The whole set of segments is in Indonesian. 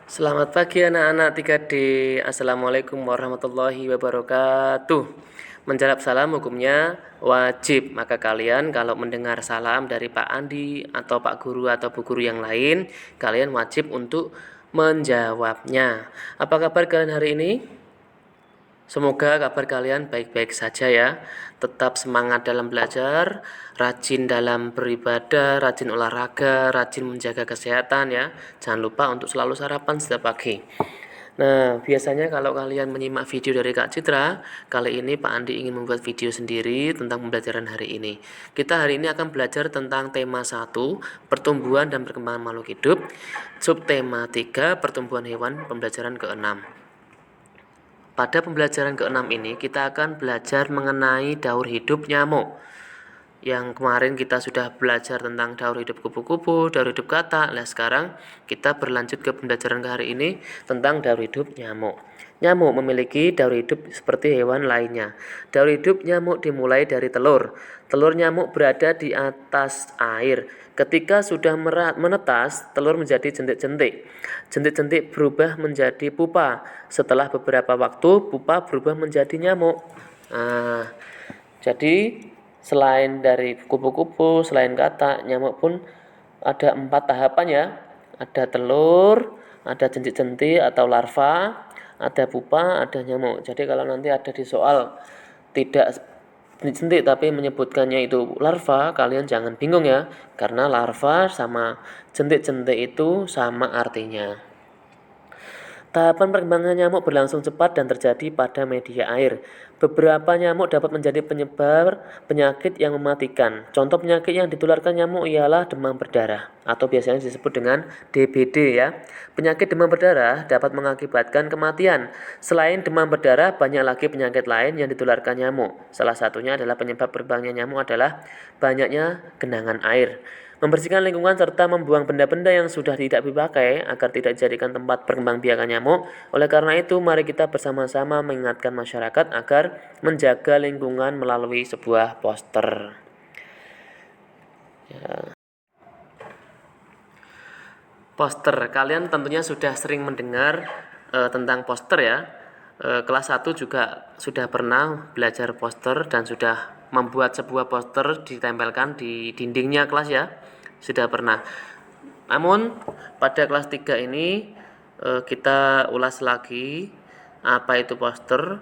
Selamat pagi anak-anak 3D. Assalamualaikum warahmatullahi wabarakatuh. Menjawab salam hukumnya wajib. Maka kalian kalau mendengar salam dari Pak Andi atau Pak Guru atau Bu Guru yang lain, kalian wajib untuk menjawabnya. Apa kabar kalian hari ini? Semoga kabar kalian baik-baik saja ya. Tetap semangat dalam belajar, rajin dalam beribadah, rajin olahraga, rajin menjaga kesehatan ya. Jangan lupa untuk selalu sarapan setiap pagi. Nah, biasanya kalau kalian menyimak video dari Kak Citra, kali ini Pak Andi ingin membuat video sendiri tentang pembelajaran hari ini. Kita hari ini akan belajar tentang tema 1, pertumbuhan dan perkembangan makhluk hidup, subtema 3, pertumbuhan hewan, pembelajaran ke-6. Pada pembelajaran ke-6 ini kita akan belajar mengenai daur hidup nyamuk. Yang kemarin kita sudah belajar tentang daur hidup kupu-kupu, daur hidup katak. Nah, sekarang kita berlanjut ke pembelajaran ke hari ini tentang daur hidup nyamuk. Nyamuk memiliki daur hidup seperti hewan lainnya. Daur hidup nyamuk dimulai dari telur. Telur nyamuk berada di atas air. Ketika sudah menetas, telur menjadi jentik-jentik. Jentik-jentik berubah menjadi pupa. Setelah beberapa waktu, pupa berubah menjadi nyamuk. Nah, jadi selain dari kupu-kupu, selain katak, nyamuk pun ada 4 tahapan ya. Ada telur, ada jentik-jentik atau larva, ada pupa, ada nyamuk. Jadi kalau nanti ada di soal tidak jentik tapi menyebutkannya itu larva, kalian jangan bingung ya, karena larva sama jentik-jentik itu sama artinya. Tahapan perkembangan nyamuk berlangsung cepat dan terjadi pada media air. Beberapa nyamuk dapat menjadi penyebar penyakit yang mematikan. Contoh penyakit yang ditularkan nyamuk ialah demam berdarah atau biasanya disebut dengan DBD ya. Penyakit demam berdarah dapat mengakibatkan kematian. Selain demam berdarah, banyak lagi penyakit lain yang ditularkan nyamuk. Salah satunya adalah penyebab berkembangnya nyamuk adalah banyaknya genangan air. Membersihkan lingkungan serta membuang benda-benda yang sudah tidak dipakai agar tidak dijadikan tempat perkembangbiakan nyamuk. Oleh karena itu, mari kita bersama-sama mengingatkan masyarakat agar menjaga lingkungan melalui sebuah poster. Ya. Poster, kalian tentunya sudah sering mendengar tentang poster ya. Kelas 1 juga sudah pernah belajar poster dan sudah membuat sebuah poster ditempelkan di dindingnya kelas ya. Sudah pernah. Namun pada kelas 3 ini kita ulas lagi apa itu poster.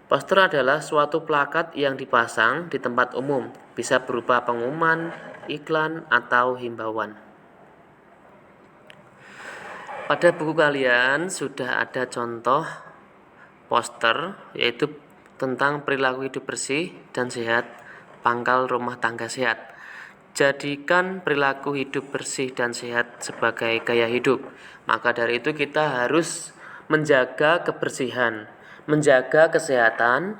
Poster adalah suatu plakat yang dipasang di tempat umum, bisa berupa pengumuman, iklan, atau himbauan. Pada buku kalian sudah ada contoh poster, yaitu tentang perilaku hidup bersih dan sehat, pangkal rumah tangga sehat. Jadikan perilaku hidup bersih dan sehat sebagai gaya hidup. Maka dari itu kita harus menjaga kebersihan, menjaga kesehatan,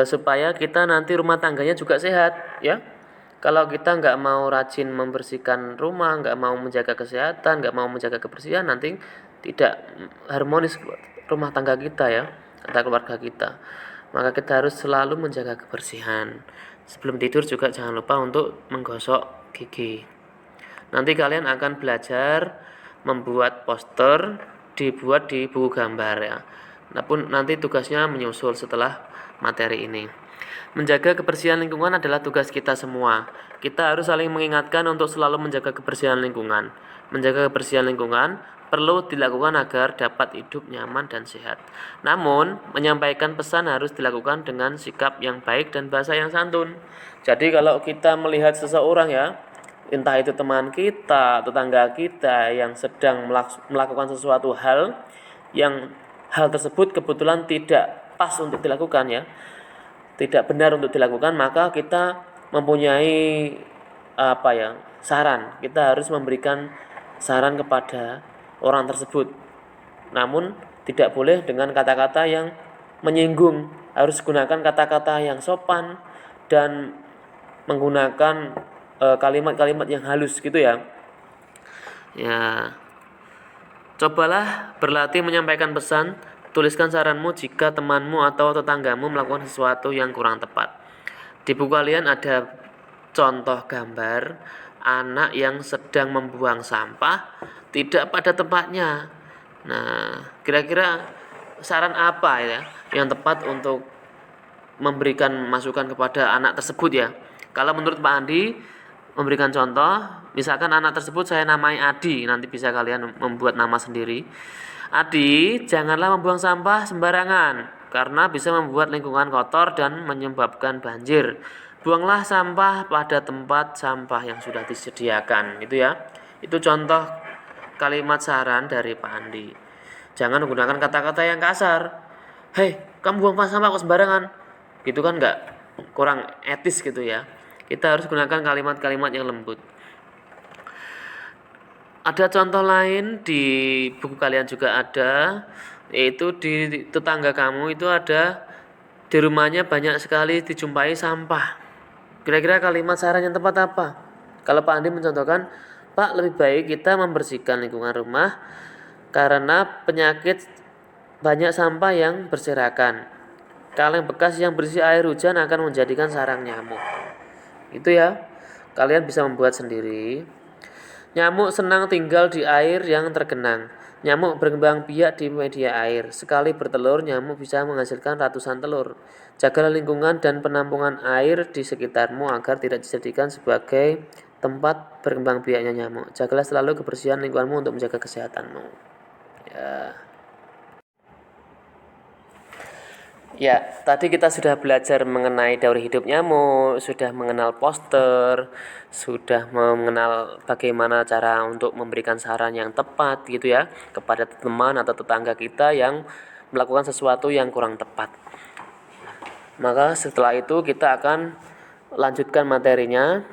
supaya kita nanti rumah tangganya juga sehat ya. Kalau kita nggak mau rajin membersihkan rumah, nggak mau menjaga kesehatan, nggak mau menjaga kebersihan, nanti tidak harmonis rumah tangga kita ya, atau keluarga kita. Maka kita harus selalu menjaga kebersihan. Sebelum tidur juga jangan lupa untuk menggosok gigi. Nanti kalian akan belajar membuat poster, dibuat di buku gambar ya. Nanti tugasnya menyusul setelah materi ini. Menjaga kebersihan lingkungan adalah tugas kita semua. Kita harus saling mengingatkan untuk selalu menjaga kebersihan lingkungan. Menjaga kebersihan lingkungan perlu dilakukan agar dapat hidup nyaman dan sehat. Namun, menyampaikan pesan harus dilakukan dengan sikap yang baik dan bahasa yang santun. Jadi kalau kita melihat seseorang ya, entah itu teman kita, tetangga kita yang sedang melakukan sesuatu hal yang hal tersebut kebetulan tidak pas untuk dilakukan ya, tidak benar untuk dilakukan, maka kita mempunyai saran. Kita harus memberikan saran kepada orang tersebut. Namun tidak boleh dengan kata-kata yang menyinggung. Harus gunakan kata-kata yang sopan dan menggunakan kalimat-kalimat yang halus gitu ya. Ya. Cobalah berlatih menyampaikan pesan. Tuliskan saranmu jika temanmu atau tetanggamu melakukan sesuatu yang kurang tepat. Di buku kalian ada contoh gambar anak yang sedang membuang sampah tidak pada tempatnya. Nah, kira-kira saran apa ya yang tepat untuk memberikan masukan kepada anak tersebut ya? Kalau menurut Pak Andi, memberikan contoh, misalkan anak tersebut saya namai Adi, nanti bisa kalian membuat nama sendiri. Adi, janganlah membuang sampah sembarangan karena bisa membuat lingkungan kotor dan menyebabkan banjir. Buanglah sampah pada tempat sampah yang sudah disediakan, gitu ya. Itu contoh kalimat saran dari Pak Andi. Jangan menggunakan kata-kata yang kasar. Hei, kamu buang sampah kok sembarangan. Gitu kan nggak kurang etis gitu ya. Kita harus gunakan kalimat-kalimat yang lembut. Ada contoh lain di buku kalian juga ada, yaitu di tetangga kamu itu ada di rumahnya banyak sekali dijumpai sampah. Kira-kira kalimat saran yang tepat apa? Kalau Pak Andi mencontohkan, Pak, lebih baik kita membersihkan lingkungan rumah karena penyakit banyak sampah yang berserakan. Kaleng bekas yang berisi air hujan akan menjadikan sarang nyamuk. Itu ya, kalian bisa membuat sendiri. Nyamuk senang tinggal di air yang tergenang. Nyamuk berkembang biak di media air. Sekali bertelur, nyamuk bisa menghasilkan ratusan telur. Jagalah lingkungan dan penampungan air di sekitarmu agar tidak dijadikan sebagai tempat berkembang biaknya nyamuk. Jagalah selalu kebersihan lingkunganmu untuk menjaga kesehatanmu. Ya. Ya, tadi kita sudah belajar mengenai daur hidup nyamuk, sudah mengenal poster, sudah mengenal bagaimana cara untuk memberikan saran yang tepat gitu ya kepada teman atau tetangga kita yang melakukan sesuatu yang kurang tepat. Maka setelah itu kita akan lanjutkan materinya,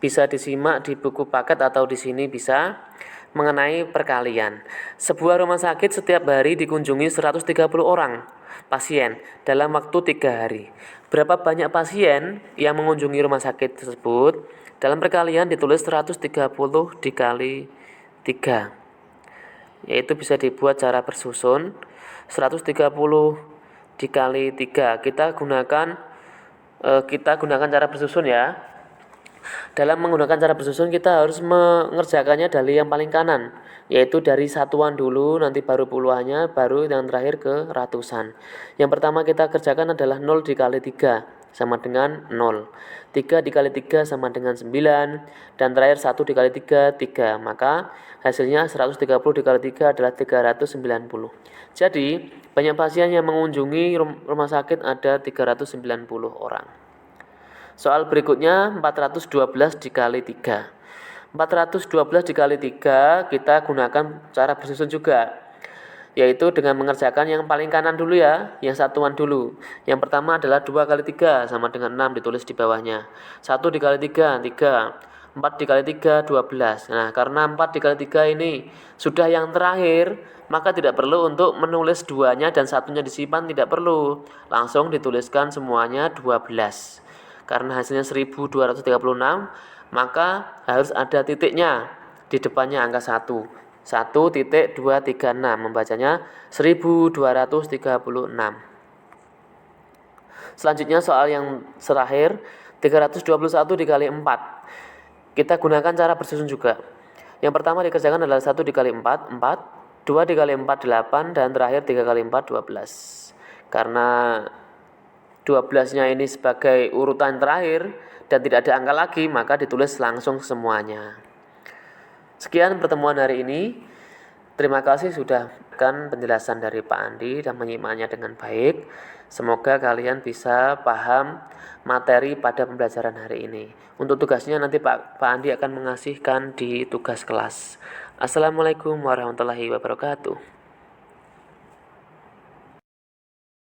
bisa disimak di buku paket atau di sini bisa mengenai perkalian. Sebuah rumah sakit setiap hari dikunjungi 130 orang pasien dalam waktu 3 hari. Berapa banyak pasien yang mengunjungi rumah sakit tersebut? Dalam perkalian ditulis 130 dikali 3. Yaitu bisa dibuat cara bersusun. 130 dikali 3. Kita gunakan cara bersusun ya. Dalam menggunakan cara bersusun kita harus mengerjakannya dari yang paling kanan, yaitu dari satuan dulu, nanti baru puluhannya, baru yang terakhir ke ratusan. Yang pertama kita kerjakan adalah 0 dikali 3 sama dengan 0. 3 dikali 3 sama dengan 9, dan terakhir 1 dikali 3, 3. Maka hasilnya 130 dikali 3 adalah 390. Jadi banyak pasien yang mengunjungi rumah sakit ada 390 orang. Soal berikutnya 412 dikali 3. 412 dikali 3 kita gunakan cara bersusun juga, yaitu dengan mengerjakan yang paling kanan dulu ya, yang satuan dulu. Yang pertama adalah 2 kali 3 sama dengan 6 ditulis di bawahnya. 1 dikali 3, 3. 4 dikali 3, 12. Nah, karena 4 dikali 3 ini sudah yang terakhir, maka tidak perlu untuk menulis duanya dan satunya disimpan, tidak perlu. Langsung dituliskan semuanya 12. Karena hasilnya 1236, maka harus ada titiknya di depannya angka 1. 1.236, membacanya 1236. Selanjutnya soal yang terakhir, 321 dikali 4. Kita gunakan cara bersusun juga. Yang pertama dikerjakan adalah 1 dikali 4, 4. 2 dikali 4, 8. Dan terakhir 3 kali 4, 12. Karena 12-nya ini sebagai urutan terakhir dan tidak ada angka lagi, maka ditulis langsung semuanya. Sekian pertemuan hari ini. Terima kasih sudah mendengarkan penjelasan dari Pak Andi dan menyimaknya dengan baik. Semoga kalian bisa paham materi pada pembelajaran hari ini. Untuk tugasnya nanti Pak Andi akan mengasihkan di tugas kelas. Assalamualaikum warahmatullahi wabarakatuh.